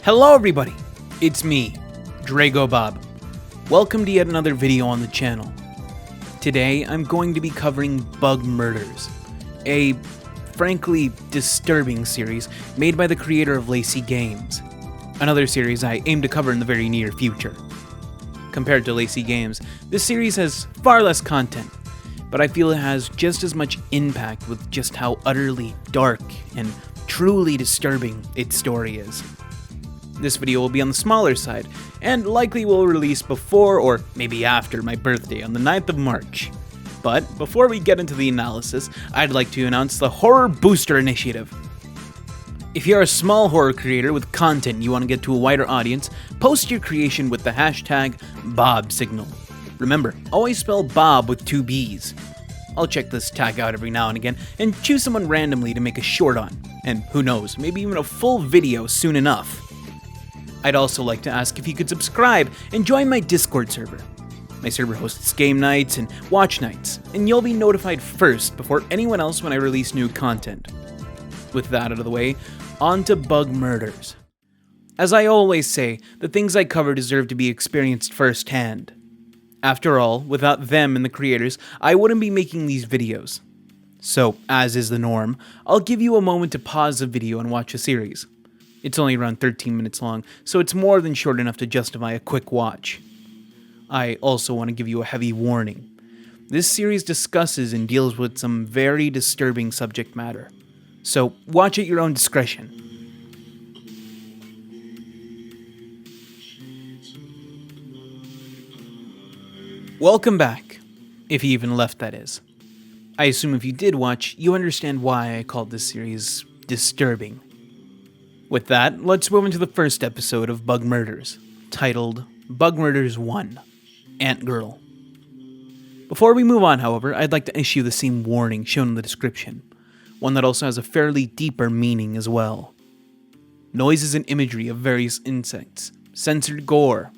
Hello everybody, it's me, Dregobob. Welcome to yet another video on the channel. Today I'm going to be covering Bug Murders, a frankly disturbing series made by the creator of Lacey Games, another series I aim to cover in the very near future. Compared to Lacey Games, this series has far less content, but I feel it has just as much impact with just how utterly dark and truly disturbing its story is. This video will be on the smaller side, and likely will release before or maybe after my birthday on the 9th of March. But before we get into the analysis, I'd like to announce the Horror Booster Initiative. If you're a small horror creator with content you want to get to a wider audience, post your creation with the hashtag #BobSignal. Remember, always spell Bob with 2 B's. I'll check this tag out every now and again and choose someone randomly to make a short on, and who knows, maybe even a full video soon enough. I'd also like to ask if you could subscribe and join my Discord server. My server hosts game nights and watch nights, and you'll be notified first before anyone else when I release new content. With that out of the way, on to Bug Murders. As I always say, the things I cover deserve to be experienced firsthand. After all, without them and the creators, I wouldn't be making these videos. So, as is the norm, I'll give you a moment to pause the video and watch a series. It's only around 13 minutes long, so it's more than short enough to justify a quick watch. I also want to give you a heavy warning. This series discusses and deals with some very disturbing subject matter, so watch at your own discretion. Welcome back, if you even left, that is. I assume if you did watch, you understand why I called this series disturbing. With that, let's move into the first episode of Bug Murders, titled Bug Murders 1, Ant Girl. Before we move on, however, I'd like to issue the same warning shown in the description, one that also has a fairly deeper meaning as well. Noises and imagery of various insects, censored gore.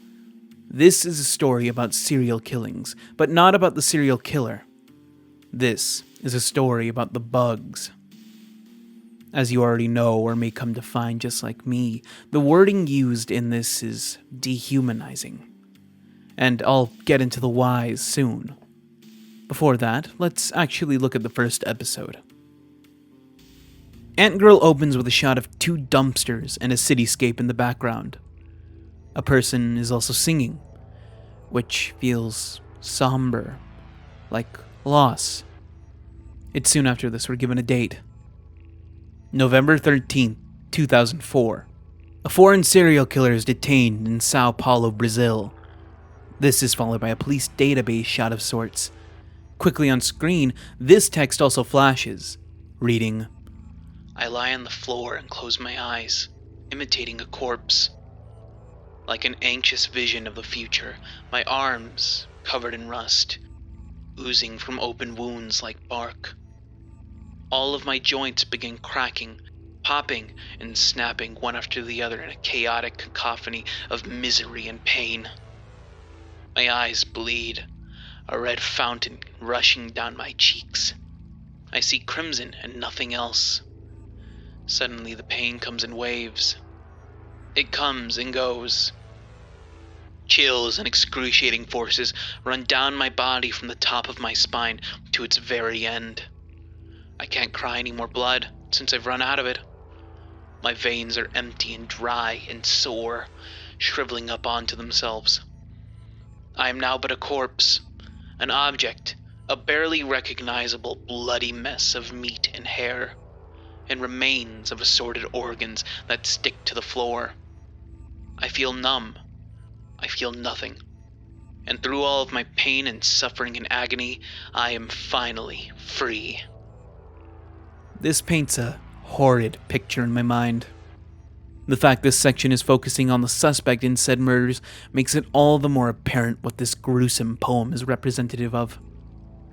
This is a story about serial killings, but not about the serial killer. This is a story about the bugs. As you already know or may come to find just like me, the wording used in this is dehumanizing. And I'll get into the whys soon. Before that, let's actually look at the first episode. Ant Girl opens with a shot of 2 dumpsters and a cityscape in the background. A person is also singing, which feels somber, like loss. It's soon after this we're given a date. November 13th, 2004. A foreign serial killer is detained in Sao Paulo, Brazil. This is followed by a police database shot of sorts. Quickly on screen, this text also flashes, reading, "I lie on the floor and close my eyes, imitating a corpse. Like an anxious vision of the future, my arms covered in rust, oozing from open wounds like bark. All of my joints begin cracking, popping, and snapping one after the other in a chaotic cacophony of misery and pain. My eyes bleed, a red fountain rushing down my cheeks. I see crimson and nothing else. Suddenly the pain comes in waves. It comes and goes. Chills and excruciating forces run down my body from the top of my spine to its very end. I can't cry any more blood, since I've run out of it. My veins are empty and dry and sore, shriveling up onto themselves. I am now but a corpse, an object, a barely recognizable bloody mess of meat and hair, and remains of assorted organs that stick to the floor. I feel numb. I feel nothing. And through all of my pain and suffering and agony, I am finally free." This paints a horrid picture in my mind. The fact this section is focusing on the suspect in said murders makes it all the more apparent what this gruesome poem is representative of.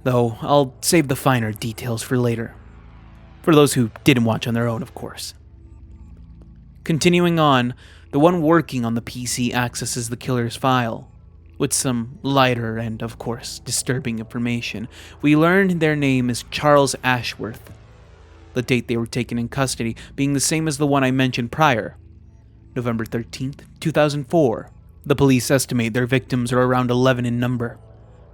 Though I'll save the finer details for later. For those who didn't watch on their own, of course. Continuing on, the one working on the PC accesses the killer's file. With some lighter and, of course, disturbing information, we learn their name is Charles Ashworth. The date they were taken in custody being the same as the one I mentioned prior. November 13th, 2004. The police estimate their victims are around 11 in number,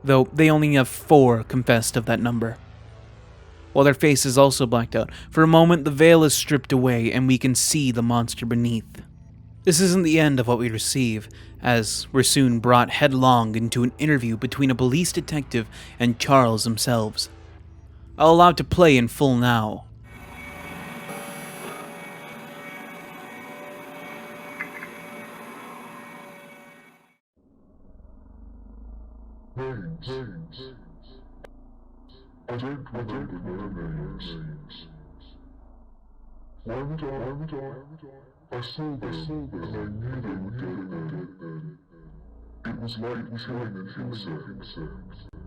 though they only have 4 confessed of that number. While their face is also blacked out, for a moment the veil is stripped away and we can see the monster beneath. This isn't the end of what we receive, as we're soon brought headlong into an interview between a police detective and Charles themselves. I'll allow it to play in full now. Names. I don't remember their names. Why would I? I saw them, and I knew they would get there. It was like killing an insect.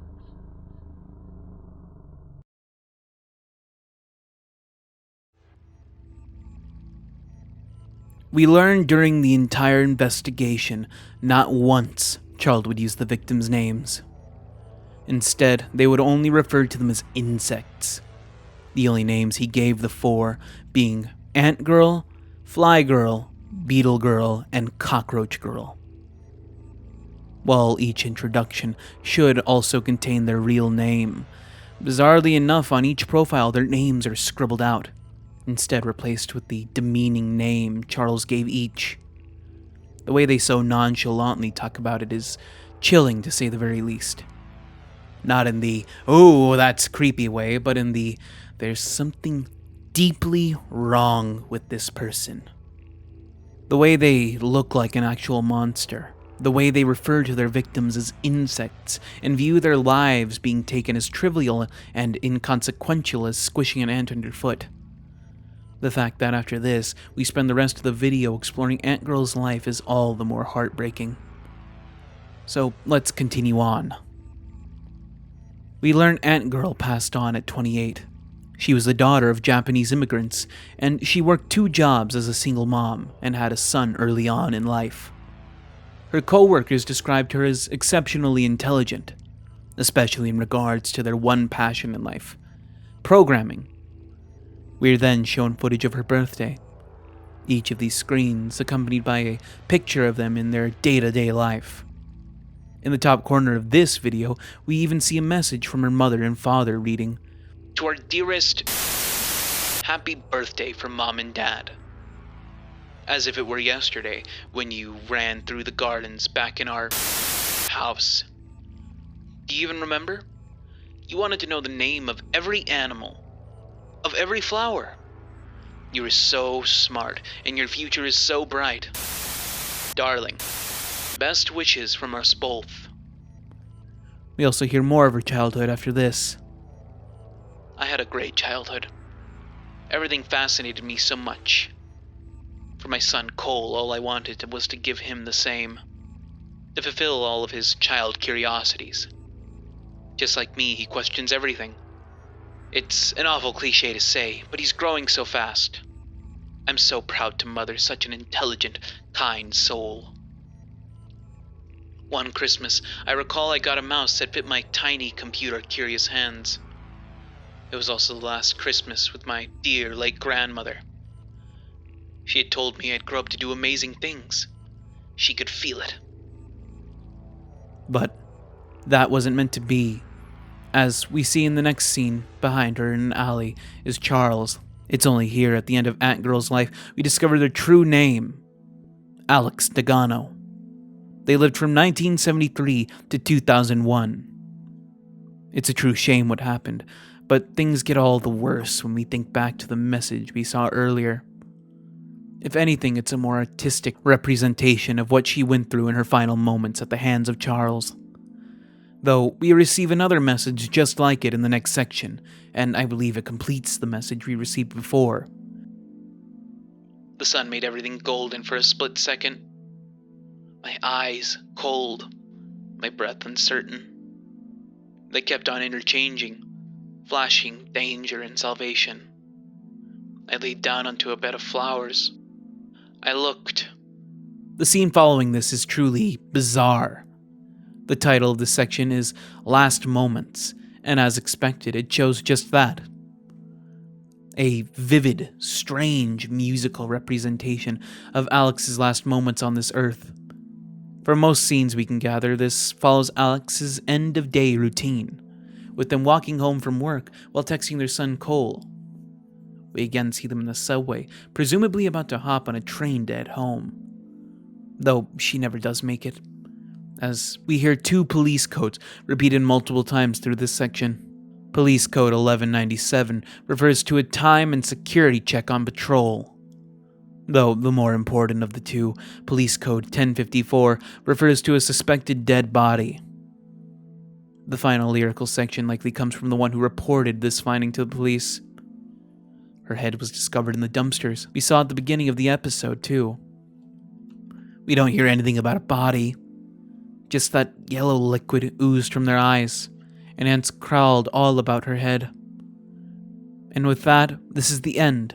We learned during the entire investigation, not once Charles would use the victims' names. Instead, they would only refer to them as insects. The only names he gave the 4 being Ant Girl, Fly Girl, Beetle Girl, and Cockroach Girl. While each introduction should also contain their real name, bizarrely enough on each profile their names are scribbled out, instead replaced with the demeaning name Charles gave each. The way they so nonchalantly talk about it is chilling to say the very least. Not in the, oh, that's creepy way, but in the, there's something deeply wrong with this person. The way they look like an actual monster. The way they refer to their victims as insects and view their lives being taken as trivial and inconsequential as squishing an ant underfoot. The fact that after this, we spend the rest of the video exploring Ant Girl's life is all the more heartbreaking. So let's continue on. We learn Ant Girl passed on at 28. She was the daughter of Japanese immigrants, and she worked 2 jobs as a single mom and had a son early on in life. Her co-workers described her as exceptionally intelligent, especially in regards to their one passion in life, programming. We are then shown footage of her birthday, each of these screens accompanied by a picture of them in their day-to-day life. In the top corner of this video, we even see a message from her mother and father reading, "To our dearest, happy birthday from Mom and Dad. As if it were yesterday when you ran through the gardens back in our house. Do you even remember? You wanted to know the name of every animal, of every flower. You are so smart, and your future is so bright. Darling, best wishes from us both." We also hear more of her childhood after this. "I had a great childhood. Everything fascinated me so much. For my son Cole, all I wanted was to give him the same. To fulfill all of his child curiosities. Just like me, he questions everything. It's an awful cliche to say, but he's growing so fast. I'm so proud to mother such an intelligent, kind soul. One Christmas, I recall I got a mouse that fit my tiny computer-curious hands. It was also the last Christmas with my dear late grandmother. She had told me I'd grow up to do amazing things. She could feel it." But that wasn't meant to be. As we see in the next scene, behind her in an alley, is Charles. It's only here at the end of Ant Girl's life we discover their true name, Alex Degano. They lived from 1973 to 2001. It's a true shame what happened, but things get all the worse when we think back to the message we saw earlier. If anything, it's a more artistic representation of what she went through in her final moments at the hands of Charles. Though we receive another message just like it in the next section, and I believe it completes the message we received before. "The sun made everything golden for a split second. My eyes cold, my breath uncertain. They kept on interchanging, flashing danger and salvation. I laid down onto a bed of flowers. I looked." The scene following this is truly bizarre. The title of this section is Last Moments, and as expected, it chose just that. a vivid, strange musical representation of Alex's last moments on this earth. For most scenes we can gather, this follows Alex's end-of-day routine, with them walking home from work while texting their son Cole. We again see them in the subway, presumably about to hop on a train to head home. Though she never does make it, as we hear two police codes repeated multiple times through this section. Police Code 1197 refers to a time and security check on patrol, though the more important of the two, Police Code 1054, refers to a suspected dead body. The final lyrical section likely comes from the one who reported this finding to the police. Her head was discovered in the dumpsters. We saw at the beginning of the episode, too. We don't hear anything about a body, just that yellow liquid oozed from their eyes, and ants crawled all about her head. And with that, this is the end.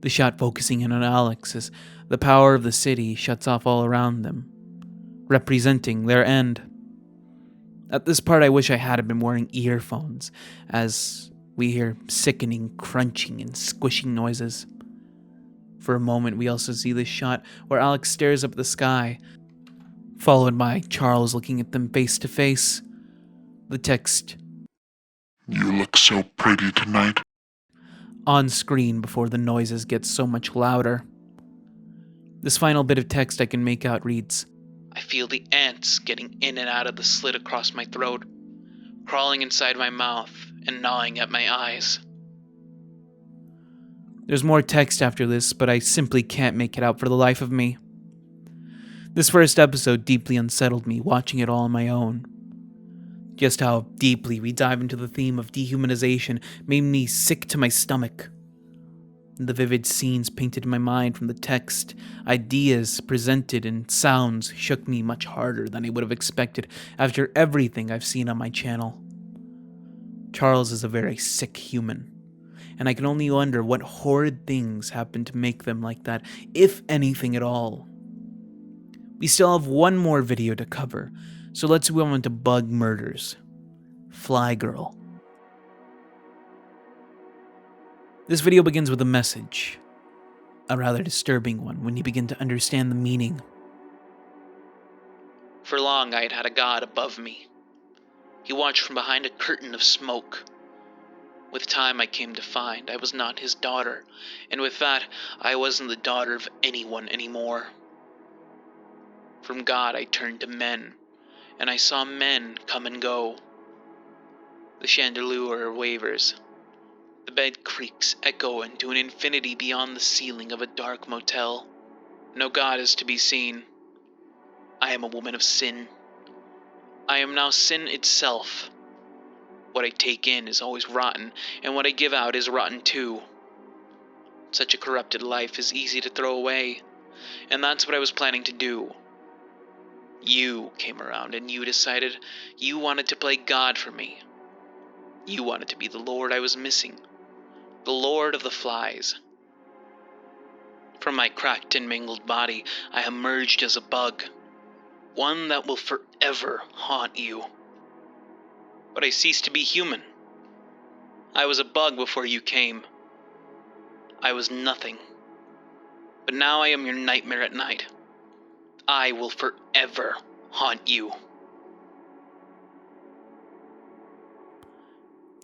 The shot focusing in on Alex as the power of the city shuts off all around them, representing their end. At this part, I wish I had been wearing earphones, as we hear sickening crunching and squishing noises. For a moment, we also see this shot where Alex stares up at the sky, followed by Charles looking at them face to face. The text, "You look so pretty tonight." on screen before the noises get so much louder. This final bit of text I can make out reads, "I feel the ants getting in and out of the slit across my throat, crawling inside my mouth and gnawing at my eyes." There's more text after this, but I simply can't make it out for the life of me. This first episode deeply unsettled me, watching it all on my own. Just how deeply we dive into the theme of dehumanization made me sick to my stomach. The vivid scenes painted in my mind from the text, ideas presented, and sounds shook me much harder than I would have expected after everything I've seen on my channel. Charles is a very sick human, and I can only wonder what horrid things happened to make them like that, if anything at all. We still have one more video to cover, so let's move on to bug murders. Fly Girl. This video begins with a message, a rather disturbing one when you begin to understand the meaning. For long I had had a god above me. He watched from behind a curtain of smoke. With time I came to find I was not his daughter, and with that I wasn't the daughter of anyone anymore. From God I turned to men, and I saw men come and go. The chandelier wavers. The bed creaks, echo into an infinity beyond the ceiling of a dark motel. No God is to be seen. I am a woman of sin. I am now sin itself. What I take in is always rotten, and what I give out is rotten too. Such a corrupted life is easy to throw away, and that's what I was planning to do. You came around and you decided you wanted to play God for me. You wanted to be the Lord I was missing, the Lord of the Flies. From my cracked and mangled body, I emerged as a bug, one that will forever haunt you. But I ceased to be human. I was a bug before you came. I was nothing. But now I am your nightmare at night. I will forever haunt you.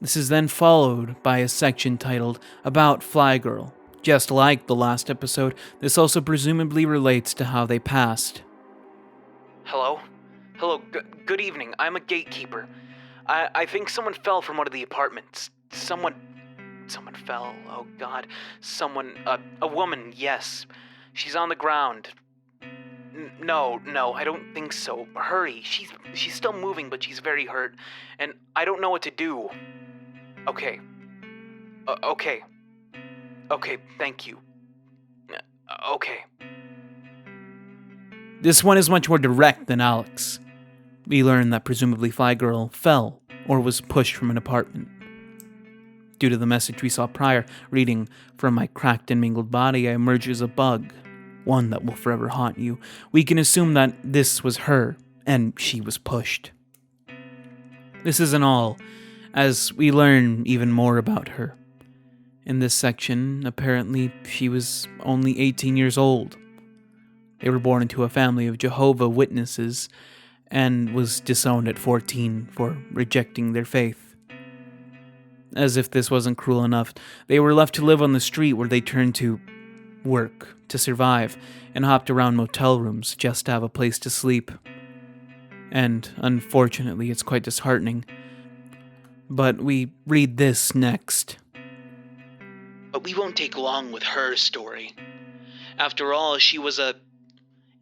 This is then followed by a section titled About Fly Girl. Just like the last episode, this also presumably relates to how they passed. Hello? Hello, good evening. I'm a gatekeeper. I think someone fell from one of the apartments. Someone fell. Oh God. A woman, yes. She's on the ground. No, I don't think so. Hurry. She's still moving, but she's very hurt, and I don't know what to do. Okay. Okay, thank you. Okay. This one is much more direct than Alex. We learn that presumably Fly Girl fell or was pushed from an apartment. Due to the message we saw prior, reading, "From my cracked and mangled body I emerge as a bug, one that will forever haunt you," we can assume that this was her, and she was pushed. This isn't all, as we learn even more about her. In this section, apparently she was only 18 years old. They were born into a family of Jehovah's Witnesses and was disowned at 14 for rejecting their faith. As if this wasn't cruel enough, they were left to live on the street where they turned to work to survive and hopped around motel rooms just to have a place to sleep. And unfortunately, it's quite disheartening. But we read this next. But we won't take long with her story. After all, she was a...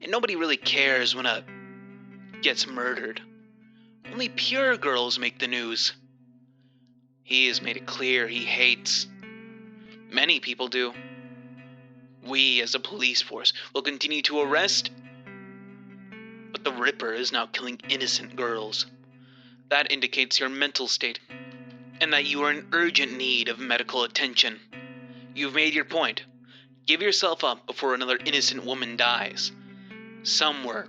And nobody really cares when a... gets murdered. Only pure girls make the news. He has made it clear he hates. Many people do. We, as a police force, will continue to arrest. But the Ripper is now killing innocent girls. That indicates your mental state, and that you are in urgent need of medical attention. You've made your point. Give yourself up before another innocent woman dies. Some were.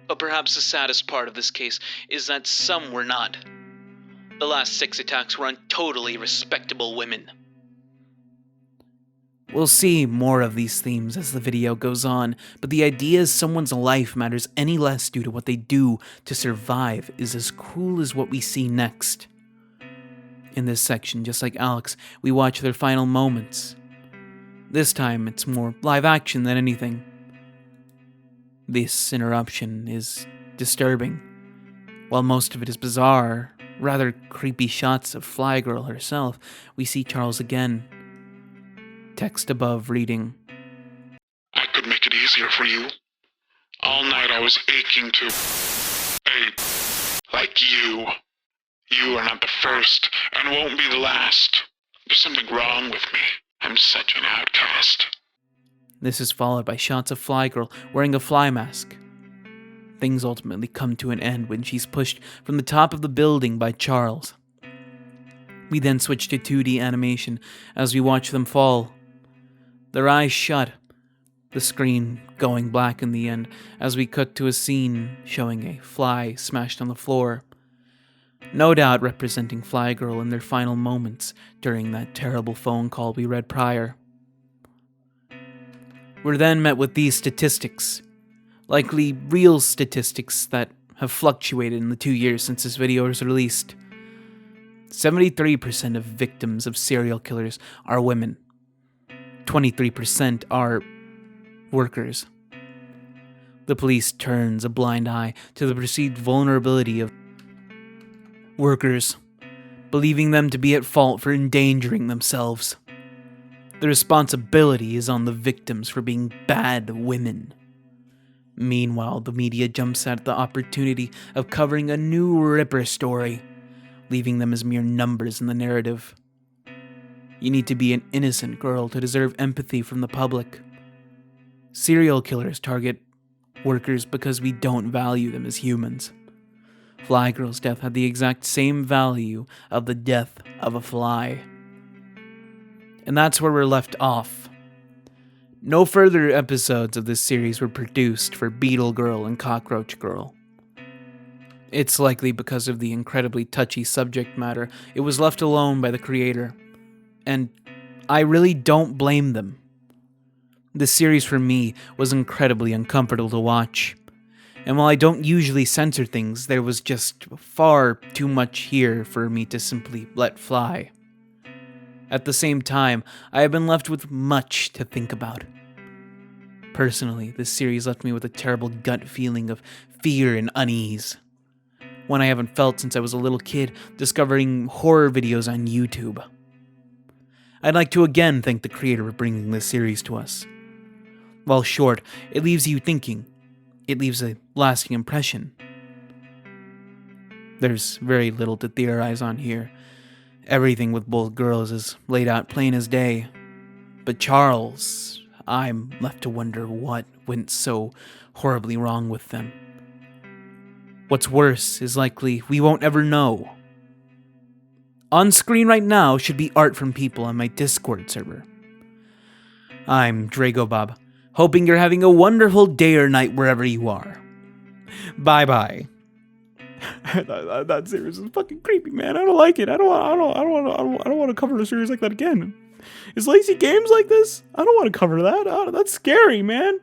But perhaps the saddest part of this case is that some were not. The last 6 attacks were on totally respectable women. We'll see more of these themes as the video goes on, but the idea is someone's life matters any less due to what they do to survive is as cruel as what we see next. In this section, just like Alex, we watch their final moments. This time, it's more live action than anything. This interruption is disturbing. While most of it is bizarre, rather creepy shots of Fly Girl herself, we see Charles again. Text above reading, I could make it easier for you. All night I was aching to... like you. You are not the first, and won't be the last. There's something wrong with me. I'm such an outcast. This is followed by shots of Fly Girl wearing a fly mask. Things ultimately come to an end when she's pushed from the top of the building by Charles. We then switch to 2D animation as we watch them fall. Their eyes shut, the screen going black in the end as we cut to a scene showing a fly smashed on the floor. No doubt representing Fly Girl in their final moments during that terrible phone call we read prior. We're then met with these statistics, likely real statistics that have fluctuated in the 2 years since this video was released. 73% of victims of serial killers are women. 23% are workers. The police turns a blind eye to the perceived vulnerability of workers, believing them to be at fault for endangering themselves. The responsibility is on the victims for being bad women. Meanwhile, the media jumps at the opportunity of covering a new Ripper story, leaving them as mere numbers in the narrative. You need to be an innocent girl to deserve empathy from the public. Serial killers target workers because we don't value them as humans. Fly Girl's death had the exact same value of the death of a fly. And that's where we're left off. No further episodes of this series were produced for Beetle Girl and Cockroach Girl. It's likely because of the incredibly touchy subject matter, it was left alone by the creator. And I really don't blame them. This series for me was incredibly uncomfortable to watch. And while I don't usually censor things, there was just far too much here for me to simply let fly. At the same time, I have been left with much to think about. Personally, this series left me with a terrible gut feeling of fear and unease. One I haven't felt since I was a little kid discovering horror videos on YouTube. I'd like to again thank the creator for bringing this series to us. While short, it leaves you thinking. It leaves a lasting impression. There's very little to theorize on here. Everything with both girls is laid out plain as day. But Charles, I'm left to wonder what went so horribly wrong with them. What's worse is likely we won't ever know. On screen right now should be art from people on my Discord server. I'm Dregobob, hoping you're having a wonderful day or night wherever you are. Bye-bye. That series is fucking creepy, man. I don't like it. I don't want to cover a series like that again. Is Lazy Games like this? I don't want to cover that. That's scary, man.